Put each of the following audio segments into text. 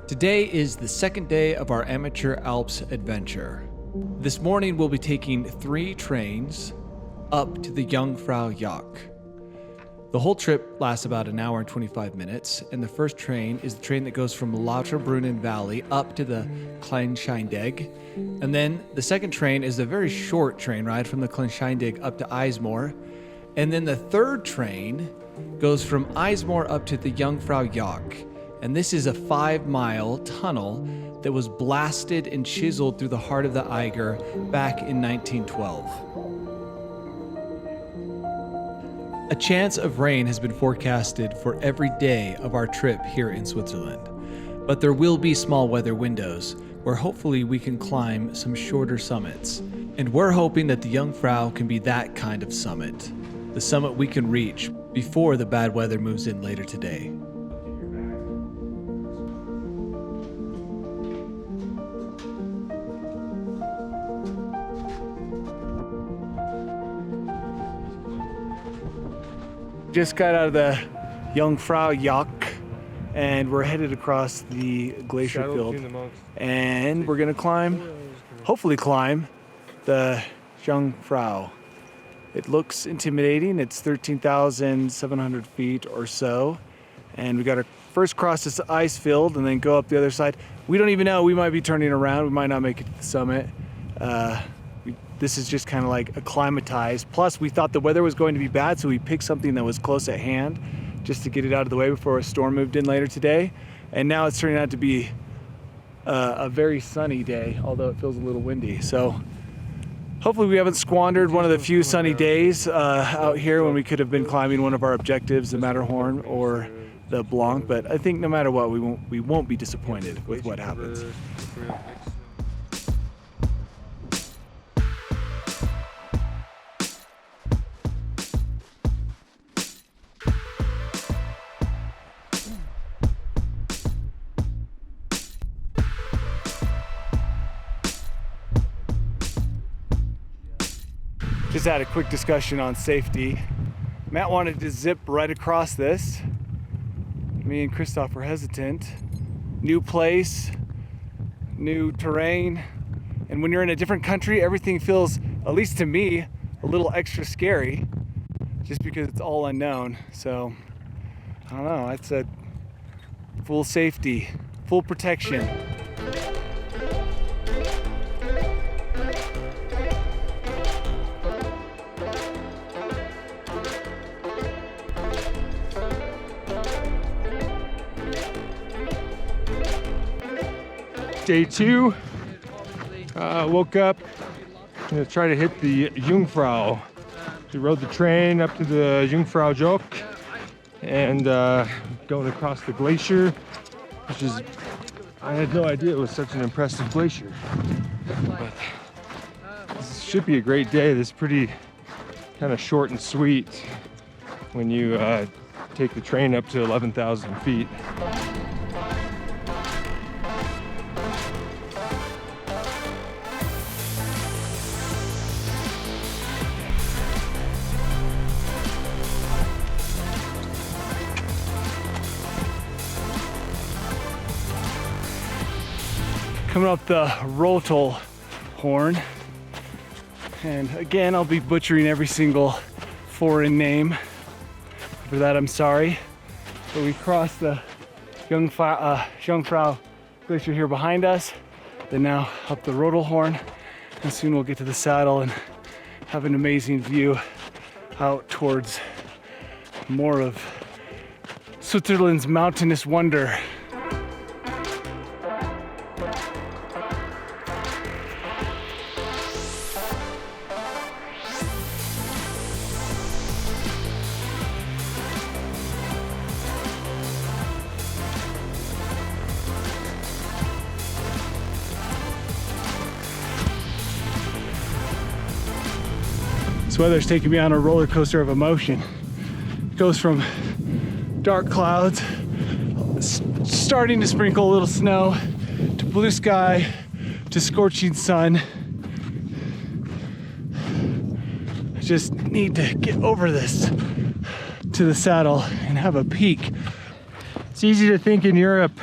Today is the second day of our Amateur Alps adventure. This morning we'll be taking 3 trains up to the Jungfraujoch. The whole trip lasts about an hour and 25 minutes, and the first train is the train that goes from Lauterbrunnen Valley up to the glacier. And then the second train is a very short train ride from the glacier up to Eiger. And then the third train goes from Eiger up to the Jungfraujoch. And this is a 5-mile tunnel that was blasted and chiseled through the heart of the Eiger back in 1912. A chance of rain has been forecasted for every day of our trip here in Switzerland, but there will be small weather windows where hopefully we can climb some shorter summits. And we're hoping that the Jungfrau can be that kind of summit, the summit we can reach before the bad weather moves in later today. Just got out of the Jungfraujoch and we're headed across the glacier field, and we're gonna hopefully climb the Jungfrau. It looks intimidating. It's 13,700 feet or so, and we gotta first cross this ice field and then go up the other side. We don't even know, we might be turning around, we might not make it to the summit. This is just kind of like acclimatized. Plus, we thought the weather was going to be bad, so we picked something that was close at hand just to get it out of the way before a storm moved in later today. And now it's turning out to be a very sunny day, although it feels a little windy. So hopefully we haven't squandered one of the few sunny days out here when we could have been climbing one of our objectives, the Matterhorn or the Blanc. But I think no matter what, we won't be disappointed with what happens. Just had a quick discussion on safety. Matt wanted to zip right across this. Me and Christoph were hesitant. New place, new terrain, and when you're in a different country, everything feels, at least to me, a little extra scary, just because it's all unknown. So, I don't know, it's a full safety, full protection. Day 2, woke up, gonna try to hit the Jungfrau. We rode the train up to the Jungfraujoch and going across the glacier, which is, I had no idea it was such an impressive glacier. But this should be a great day. This is pretty kind of short and sweet when you take the train up to 11,000 feet. Coming up the Lauterbrunnen, and again I'll be butchering every single foreign name. For that I'm sorry. But we crossed the Jungfrau glacier here behind us, then now up the Lauterbrunnen, and soon we'll get to the saddle and have an amazing view out towards more of Switzerland's mountainous wonder. This weather's taking me on a roller coaster of emotion. It goes from dark clouds, starting to sprinkle a little snow, to blue sky, to scorching sun. I just need to get over this to the saddle and have a peek. It's easy to think in Europe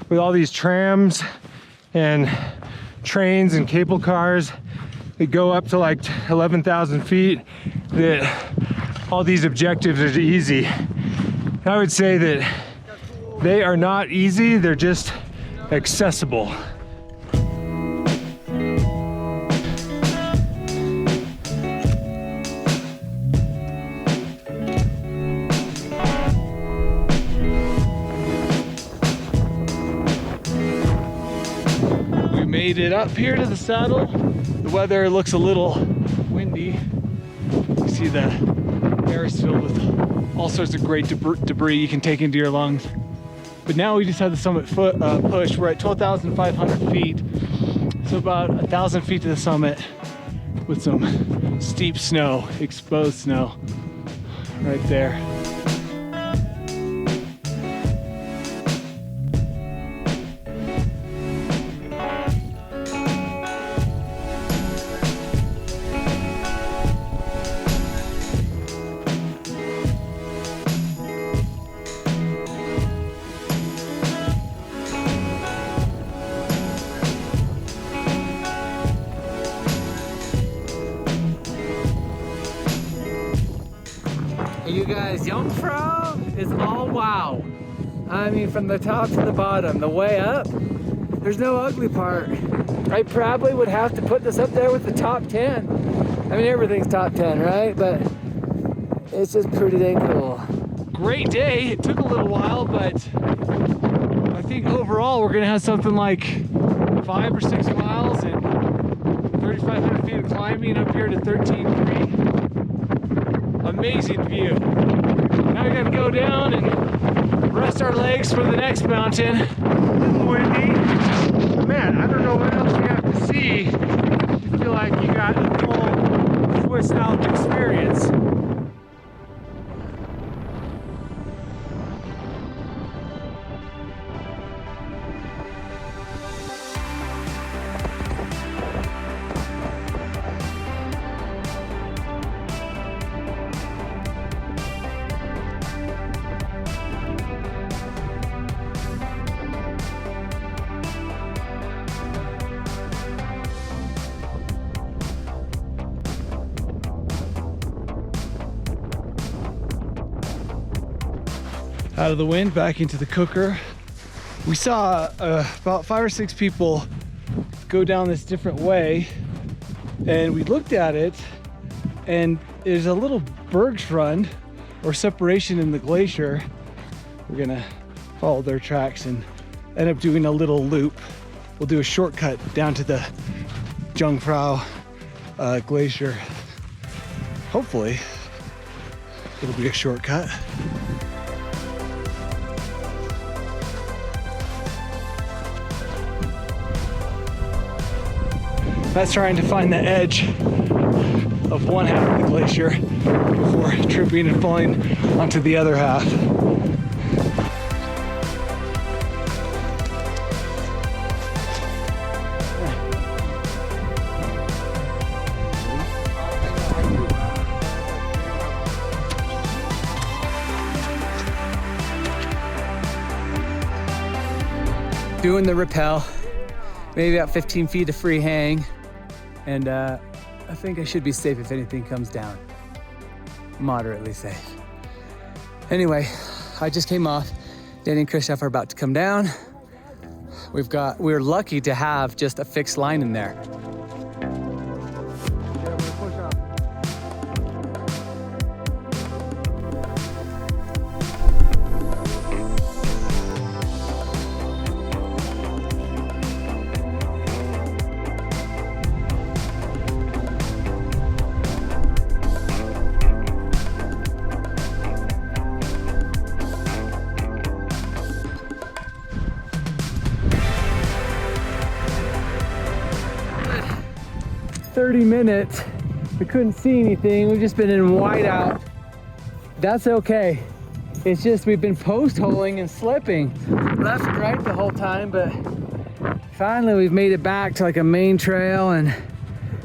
with all these trams and trains and cable cars that go up to like 11,000 feet, that all these objectives are easy. I would say that they are not easy, they're just accessible. We made it up here to the saddle. The weather looks a little windy. You see the air is filled with all sorts of great debris you can take into your lungs. But now we just had the summit push. We're at 12,500 feet. So about 1,000 feet to the summit with some steep snow, exposed snow right there. You guys, Jungfrau is all wow. I mean, from the top to the bottom, the way up, there's no ugly part. I probably would have to put this up there with the top 10. I mean, everything's top 10, right? But it's just pretty dang cool. Great day. It took a little while, but I think overall we're gonna have something like 5 or 6 miles and 3,500 feet of climbing up here to 13,300. Amazing view. Now we gotta go down and rest our legs for the next mountain. A little windy. Man, I don't know what else you have to see to feel like you got a full Swiss Alps experience. Out of the wind, back into the cooker. We saw about 5 or 6 people go down this different way, and we looked at it, and there's a little bergschrund or separation in the glacier. We're gonna follow their tracks and end up doing a little loop. We'll do a shortcut down to the Jungfrau glacier. Hopefully it'll be a shortcut. That's trying to find the edge of one half of the glacier before tripping and falling onto the other half. Doing the rappel, maybe about 15 feet of free hang. And I think I should be safe if anything comes down. Moderately safe. Anyway, I just came off. Danny and Christoph are about to come down. We're lucky to have just a fixed line in there. Minutes. We couldn't see anything. We've just been in whiteout. That's okay. It's just we've been post-holing and slipping left and right the whole time, but finally we've made it back to like a main trail and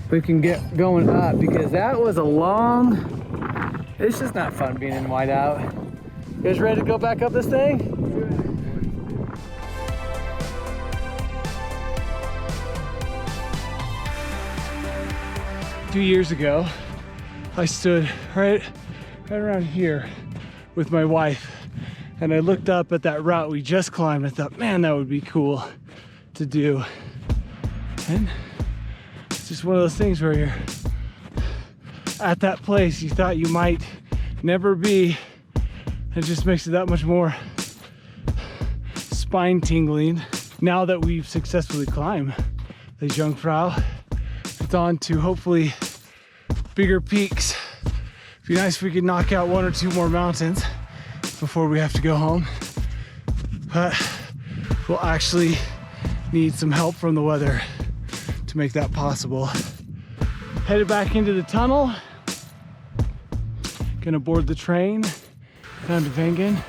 we can get going up, because that was a long, it's just not fun being in whiteout. You guys ready to go back up this thing? 2 years ago, I stood right around here with my wife, and I looked up at that route we just climbed. I thought, man, that would be cool to do. And it's just one of those things where you're at that place you thought you might never be. It just makes it that much more spine tingling. Now that we've successfully climbed the Jungfrau, it's on to hopefully bigger peaks. It'd be nice if we could knock out 1 or 2 more mountains before we have to go home. But we'll actually need some help from the weather to make that possible. Headed back into the tunnel. Gonna board the train down to Wengen.